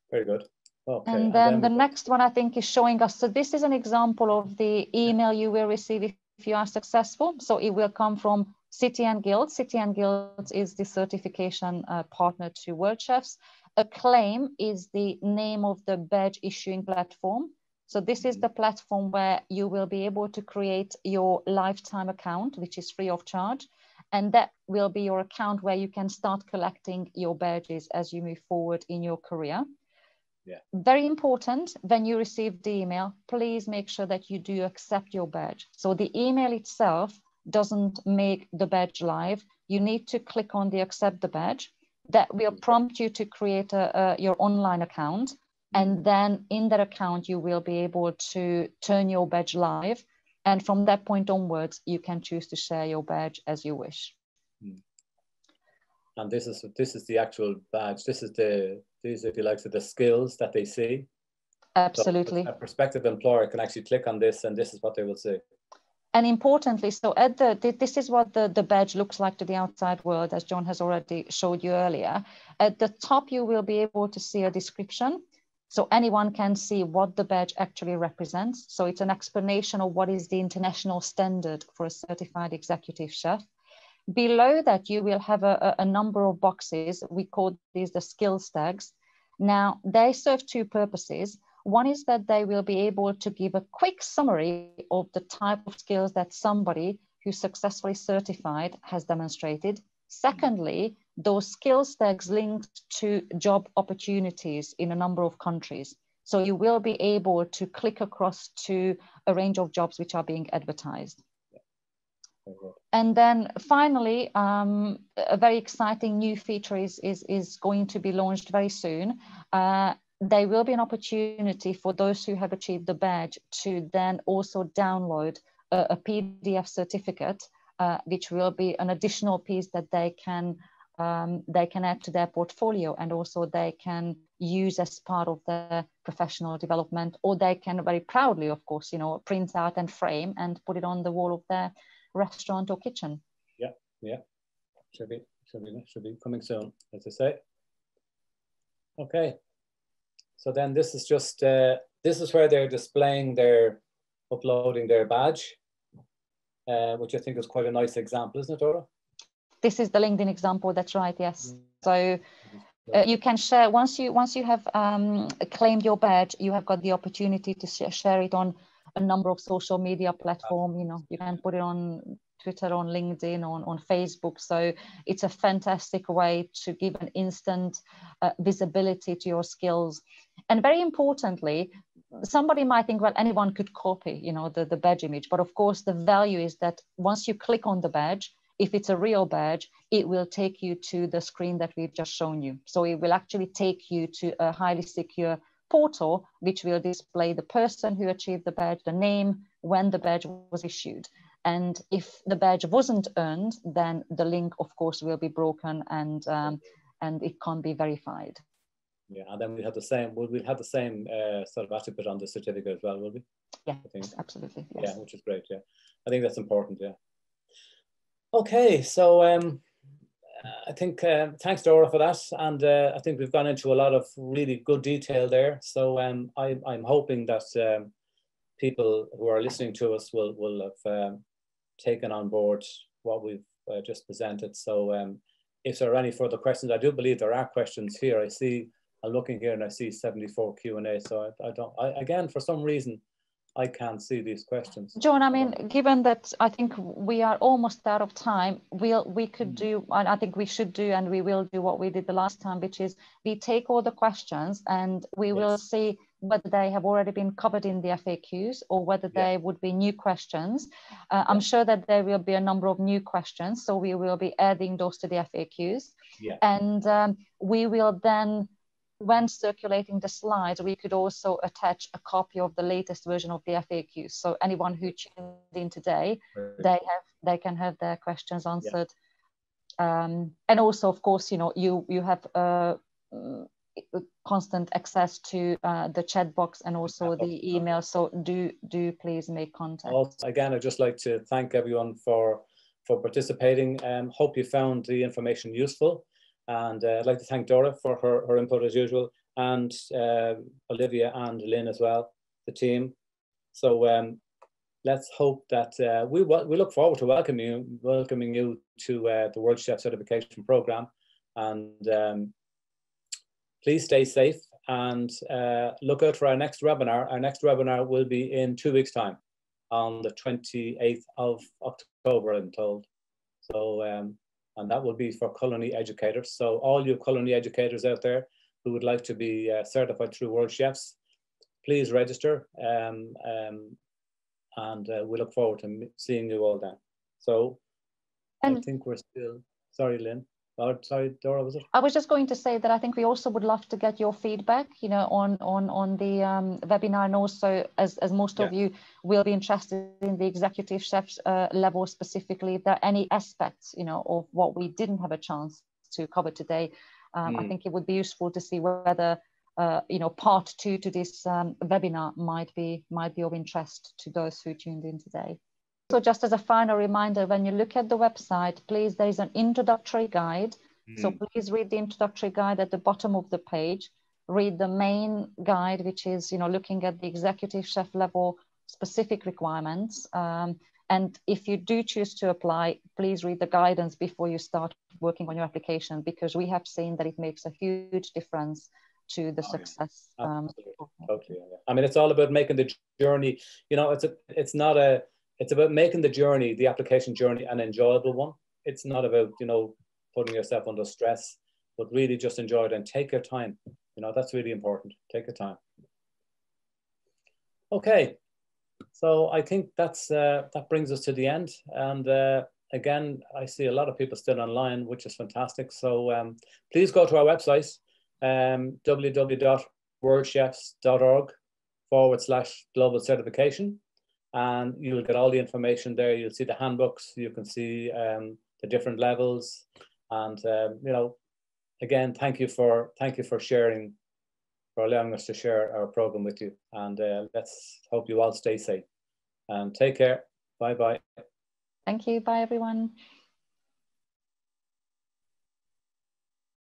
Speaker 1: very good. Okay.
Speaker 2: And then the next one, I think, is showing us. So this is an example of the email you will receive if you are successful. So it will come from City and Guilds. City and Guilds is the certification partner to Worldchefs. Acclaim is the name of the badge issuing platform. So this is the platform where you will be able to create your lifetime account, which is free of charge. And that will be your account where you can start collecting your badges as you move forward in your career.
Speaker 1: Yeah.
Speaker 2: Very important, when you receive the email, please make sure that you do accept your badge. So the email itself doesn't make the badge live. You need to click on the accept the badge. That will prompt you to create your online account. And then in that account, you will be able to turn your badge live. And from that point onwards, you can choose to share your badge as you wish.
Speaker 1: And this is the actual badge. These, if you like, so the skills that they see.
Speaker 2: Absolutely.
Speaker 1: So a prospective employer can actually click on this, and this is what they will see.
Speaker 2: And importantly, so at this is what the badge looks like to the outside world, as John has already showed you earlier. At the top, you will be able to see a description. So anyone can see what the badge actually represents. So it's an explanation of what is the international standard for a certified executive chef. Below that, you will have a number of boxes. We call these the skills tags. Now, they serve two purposes. One is that they will be able to give a quick summary of the type of skills that somebody who's successfully certified has demonstrated. Secondly, those skills tags linked to job opportunities in a number of countries. So you will be able to click across to a range of jobs which are being advertised. And then finally, a very exciting new feature is going to be launched very soon. There will be an opportunity for those who have achieved the badge to then also download a PDF certificate, which will be an additional piece that they can add to their portfolio, and also they can use as part of their professional development, or they can very proudly, of course, you know, print out and frame and put it on the wall of their restaurant or kitchen.
Speaker 1: Yeah, should be coming soon, as I say. Okay, so then this is just this is where they're displaying uploading their badge, which I think is quite a nice example, isn't it, Dora? This
Speaker 2: is the LinkedIn example. That's right. Yes. So you can share once you have claimed your badge, you have got the opportunity to share it on a number of social media platforms. You know, you can put it on Twitter, on LinkedIn, on Facebook. So it's a fantastic way to give an instant visibility to your skills. And very importantly, somebody might think, well, anyone could copy, you know, the badge image. But of course, the value is that once you click on the badge, if it's a real badge, it will take you to the screen that we've just shown you. So it will actually take you to a highly secure portal, which will display the person who achieved the badge, the name, when the badge was issued. And if the badge wasn't earned, then the link, of course, will be broken and it can't be verified.
Speaker 1: Yeah, and then we have the same. We'll have the same sort of attribute on the certificate as well, will we?
Speaker 2: Yeah, absolutely. Yes.
Speaker 1: Yeah, which is great. Yeah, I think that's important. Yeah. Okay, so I think thanks, Dora, for that, and I think we've gone into a lot of really good detail there. So I'm hoping that people who are listening to us will have taken on board what we've just presented. So if there are any further questions, I do believe there are questions here. I'm looking here and I see 74 Q&A. So again, for some reason, I can't see these questions.
Speaker 2: John, I mean, given that I think we are almost out of time, we could do, and I think we should do, and we will do what we did the last time, which is we take all the questions and we will see whether they have already been covered in the FAQs or whether they would be new questions. I'm sure that there will be a number of new questions, so we will be adding those to the FAQs. And we will then, when circulating the slides, we could also attach a copy of the latest version of the FAQ. So anyone who tuned in today, they can have their questions answered. And also, of course, you know, you have constant access to the chat box and also the email. So do please make contact.
Speaker 1: Also, again, I'd just like to thank everyone for participating. Hope you found the information useful. And I'd like to thank Dora for her input as usual, and Olivia and Lynn as well, the team. So let's hope that we look forward to welcoming you to the Worldchef certification program. And please stay safe and look out for our next webinar. Our next webinar will be in 2 weeks' time, on the 28th of October, I'm told. So. And that will be for culinary educators. So all you culinary educators out there who would like to be certified through Worldchefs, please register. And we look forward to seeing you all then. So I think we're still, sorry, Lynn. Oh, sorry, Dora, was it?
Speaker 2: I was just going to say that I think we also would love to get your feedback, you know, on the webinar, and also as most of you will be interested in the executive chefs level specifically, if there are any aspects, you know, of what we didn't have a chance to cover today. I think it would be useful to see whether you know, part 2 to this webinar might be of interest to those who tuned in today. So just as a final reminder, when you look at the website, please, there is an introductory guide. So please read the introductory guide at the bottom of the page. Read the main guide, which is, you know, looking at the executive chef level specific requirements. And if you do choose to apply, please read the guidance before you start working on your application, because we have seen that it makes a huge difference to the success.
Speaker 1: Totally. I mean, it's all about making the journey. You know, it's it's about making the journey, the application journey, an enjoyable one. It's not about, you know, putting yourself under stress, but really just enjoy it and take your time. You know, that's really important. Take your time. Okay, so I think that's that brings us to the end. And again, I see a lot of people still online, which is fantastic. So please go to our website, www.worldchefs.org/global certification. And you'll get all the information there. You'll see the handbooks. You can see the different levels. And you know, again, thank you for sharing, for allowing us to share our program with you. And let's hope you all stay safe. And take care. Bye bye.
Speaker 2: Thank you. Bye everyone.